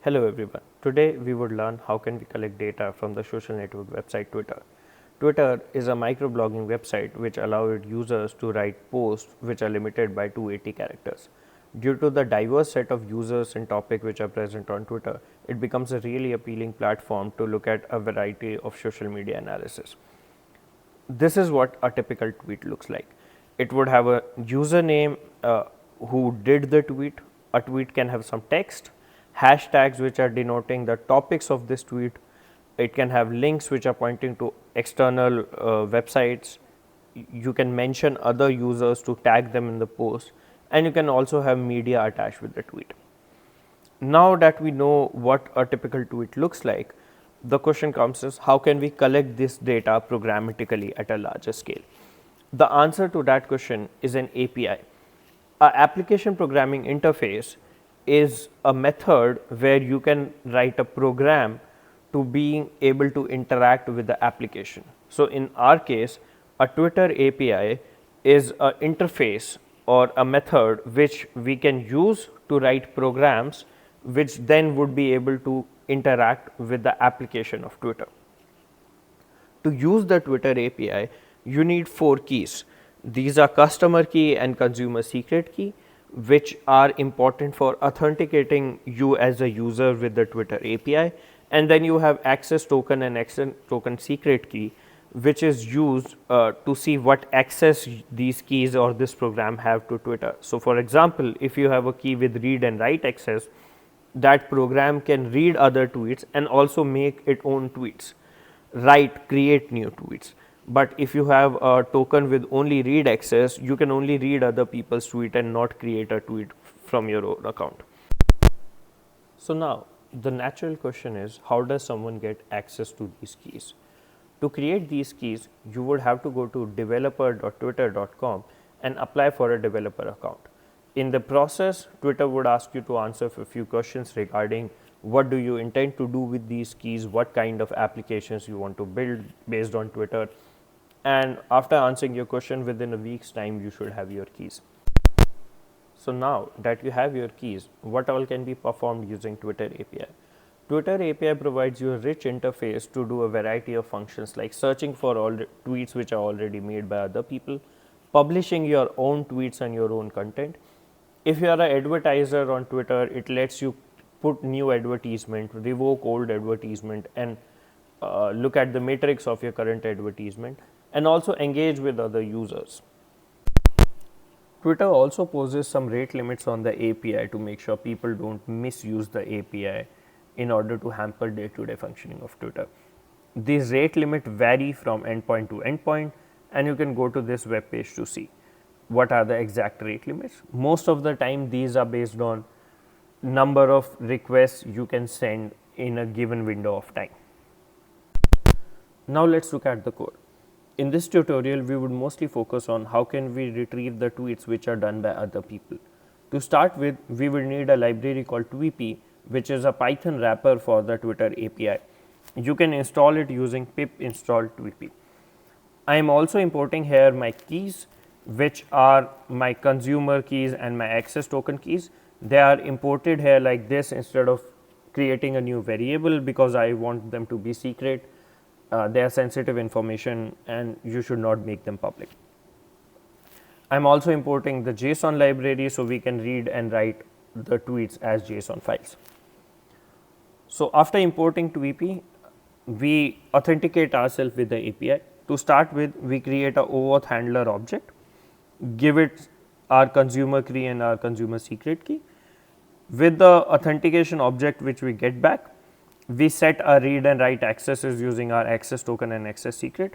Hello everyone. Today we would learn how can we collect data from the social network website Twitter. Twitter is a microblogging website which allows users to write posts which are limited by 280 characters. Due to the diverse set of users and topics which are present on Twitter, it becomes a really appealing platform to look at a variety of social media analysis. This is what a typical tweet looks like. It would have a username who did the tweet. A tweet can have some text, hashtags which are denoting the topics of this tweet. It can have links which are pointing to external websites. You can mention other users to tag them in the post, and you can also have media attached with the tweet. Now that we know what a typical tweet looks like, the question comes is how can we collect this data programmatically at a larger scale? The answer to that question is an API. An application programming interface is a method where you can write a program to being able to interact with the application. So in our case, a Twitter API is an interface or a method which we can use to write programs which then would be able to interact with the application of Twitter. To use the Twitter API, you need 4 keys. These are customer key and consumer secret key, which are important for authenticating you as a user with the Twitter API. And then you have access token and access token secret key, which is used to see what access these keys or this program have to Twitter. So for example, if you have a key with read and write access, that program can read other tweets and also make its own tweets, create new tweets. But if you have a token with only read access, you can only read other people's tweet and not create a tweet from your own account. So now the natural question is, how does someone get access to these keys? To create these keys, you would have to go to developer.twitter.com and apply for a developer account. In the process, Twitter would ask you to answer a few questions regarding what do you intend to do with these keys, what kind of applications you want to build based on Twitter, and after answering your question within a week's time, you should have your keys. So now that you have your keys, what all can be performed using Twitter API? Twitter API provides you a rich interface to do a variety of functions like searching for all the tweets which are already made by other people, publishing your own tweets and your own content. If you are an advertiser on Twitter, it lets you put new advertisement, revoke old advertisement, and look at the metrics of your current advertisement, and also engage with other users. Twitter also poses some rate limits on the API to make sure people don't misuse the API in order to hamper day-to-day functioning of Twitter. These rate limits vary from endpoint to endpoint, and you can go to this web page to see what are the exact rate limits. Most of the time these are based on number of requests you can send in a given window of time. Now let's look at the code. In this tutorial, we would mostly focus on how can we retrieve the tweets which are done by other people. To start with, we will need a library called Tweepy, which is a Python wrapper for the Twitter API. You can install it using pip install Tweepy. I am also importing here my keys, which are my consumer keys and my access token keys. They are imported here like this instead of creating a new variable because I want them to be secret. They are sensitive information and you should not make them public. I am also importing the JSON library so we can read and write the tweets as JSON files. So after importing Tweepy, we authenticate ourselves with the API. To start with, we create a OAuth handler object, give it our consumer key and our consumer secret key. With the authentication object which we get back, we set our read and write accesses using our access token and access secret,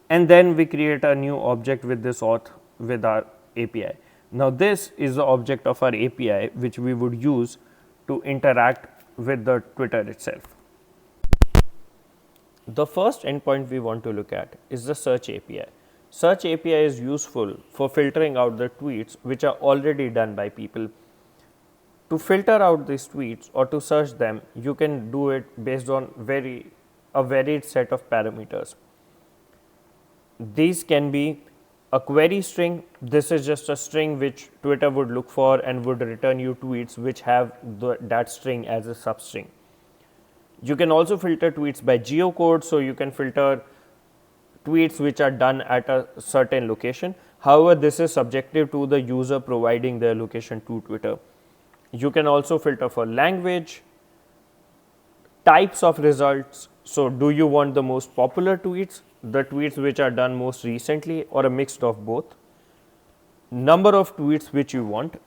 and then we create a new object with this auth with our API. Now this is the object of our API which we would use to interact with the Twitter itself. The first endpoint we want to look at is the search API. Search API is useful for filtering out the tweets which are already done by people. To filter out these tweets or to search them, you can do it based on a varied set of parameters. These can be A query string, this is just a string which Twitter would look for and would return you tweets which have that string as a substring. You can also filter tweets by geocode, so you can filter tweets which are done at a certain location. However, this is subjective to the user providing their location to Twitter. You can also filter for language, types of results. So, do you want the most popular tweets, the tweets which are done most recently, or a mix of both? Number of tweets which you want.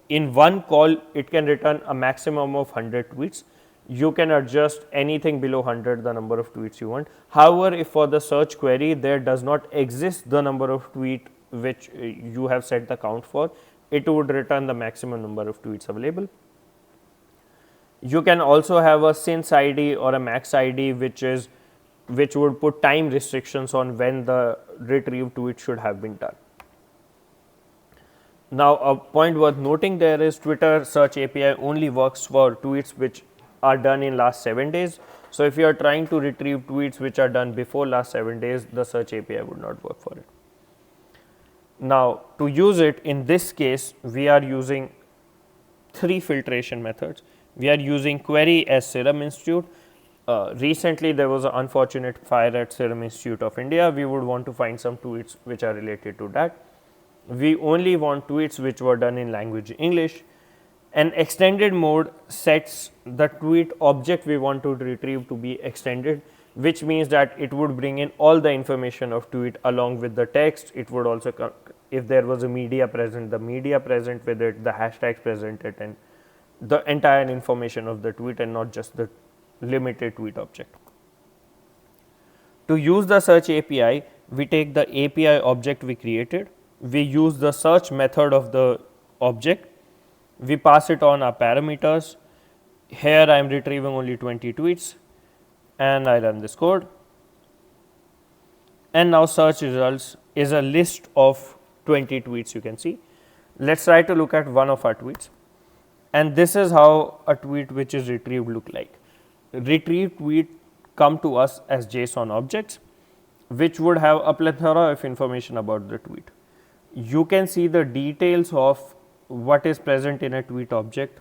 In one call, it can return a maximum of 100 tweets. You can adjust anything below 100, the number of tweets you want. However, if for the search query there does not exist the number of tweet which you have set the count for, it would return the maximum number of tweets available. You can also have a since ID or a max ID which would put time restrictions on when the retrieved tweet should have been done. Now, a point worth noting there is Twitter Search API only works for tweets which are done in last 7 days. So, if you are trying to retrieve tweets which are done before last 7 days, the Search API would not work for it. Now, to use it, in this case, we are using 3 filtration methods. We are using query as Serum Institute. Recently, there was an unfortunate fire at Serum Institute of India. We would want to find some tweets which are related to that. We only want tweets which were done in language English. An extended mode sets the tweet object we want to retrieve to be extended, which means that it would bring in all the information of tweet along with the text. It would also, if there was a media present, the media present with it, the hashtags presented, and the entire information of the tweet, and not just the limited tweet object. To use the search API, we take the API object we created, we use the search method of the object, we pass it on our parameters. Here I am retrieving only 20 tweets, and I run this code, and now search results is a list of 20 tweets you can see. Let's try to look at one of our tweets, and this is how a tweet which is retrieved look like. Retrieved tweet come to us as JSON objects which would have a plethora of information about the tweet. You can see the details of what is present in a tweet object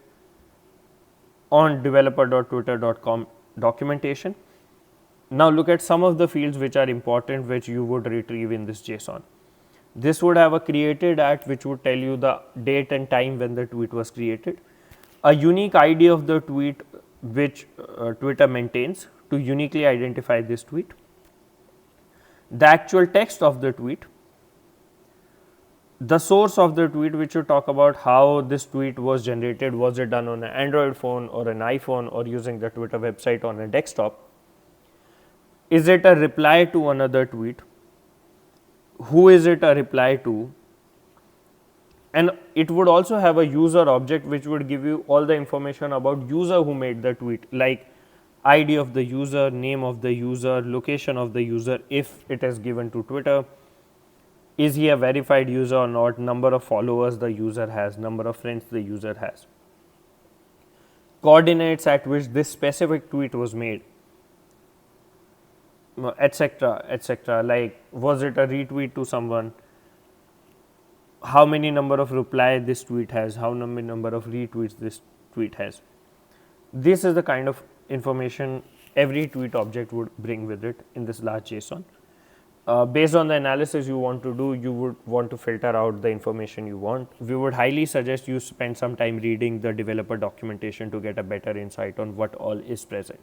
on developer.twitter.com documentation. Now, look at some of the fields which are important which you would retrieve in this JSON. This would have a created at which would tell you the date and time when the tweet was created, a unique ID of the tweet which Twitter maintains to uniquely identify this tweet, the actual text of the tweet, the source of the tweet which will talk about how this tweet was generated, was it done on an Android phone or an iPhone or using the Twitter website on a desktop, is it a reply to another tweet, who is it a reply to, and it would also have a user object which would give you all the information about user who made the tweet, like ID of the user, name of the user, location of the user if it is given to Twitter, is he a verified user or not, number of followers the user has, number of friends the user has, coordinates at which this specific tweet was made, etc., etc. Like, was it a retweet to someone, how many number of reply this tweet has, how many number of retweets this tweet has. This is the kind of information every tweet object would bring with it in this large JSON. Based on the analysis you want to do, you would want to filter out the information you want. We would highly suggest you spend some time reading the developer documentation to get a better insight on what all is present.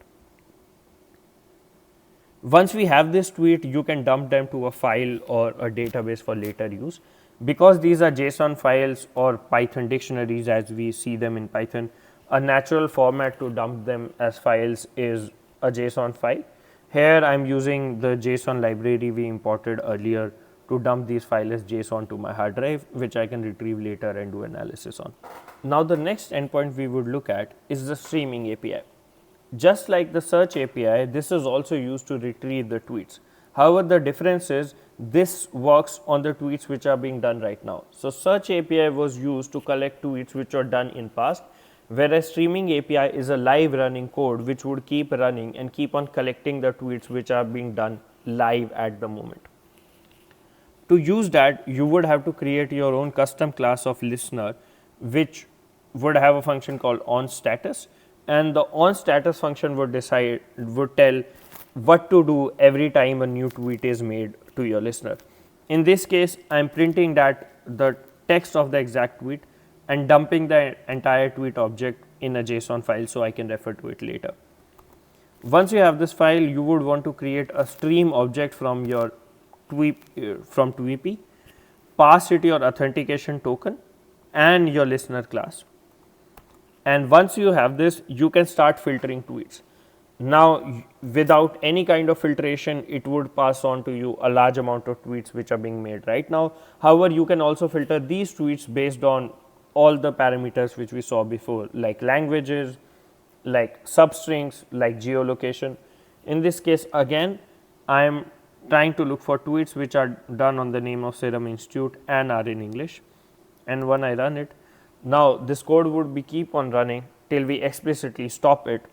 Once we have this tweet, you can dump them to a file or a database for later use. Because these are JSON files or Python dictionaries as we see them in Python, a natural format to dump them as files is a JSON file. Here I am using the JSON library we imported earlier to dump these files as JSON to my hard drive, which I can retrieve later and do analysis on. Now, the next endpoint we would look at is the streaming API. Just like the search API, this is also used to retrieve the tweets. However, the difference is this works on the tweets which are being done right now. So, search API was used to collect tweets which were done in past, whereas streaming API is a live running code which would keep running and keep on collecting the tweets which are being done live at the moment. To use that, you would have to create your own custom class of listener, which would have a function called onStatus, and the onStatus function would tell what to do every time a new tweet is made to your listener. In this case, I am printing that the text of the exact tweet and dumping the entire tweet object in a JSON file so I can refer to it later. Once you have this file, you would want to create a stream object from your from Tweepy, pass it your authentication token and your listener class. And once you have this, you can start filtering tweets. Now, without any kind of filtration, it would pass on to you a large amount of tweets which are being made right now. However, you can also filter these tweets based on all the parameters which we saw before, like languages, like substrings, like geolocation. In this case, again, I am trying to look for tweets which are done on the name of Serum Institute and are in English. And when I run it, now this code would be keep on running till we explicitly stop it,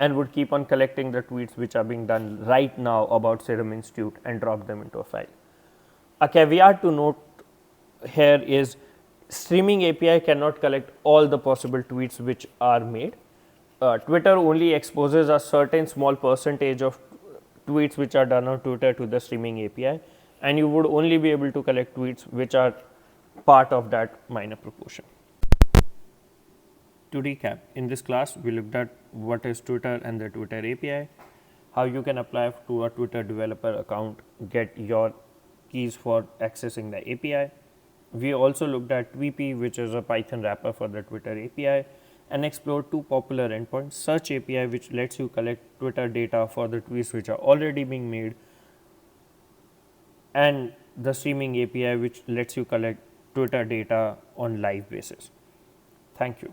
and would keep on collecting the tweets which are being done right now about Serum Institute and drop them into a file. A caveat to note here is streaming API cannot collect all the possible tweets which are made. Twitter only exposes a certain small percentage of tweets which are done on Twitter to the streaming API, and you would only be able to collect tweets which are part of that minor proportion. To recap, in this class we looked at what is Twitter and the Twitter API, how you can apply to a Twitter developer account, get your keys for accessing the API. We also looked at Tweepy, which is a Python wrapper for the Twitter API, and explored two popular endpoints: Search API, which lets you collect Twitter data for the tweets which are already being made, and the Streaming API, which lets you collect Twitter data on live basis. Thank you.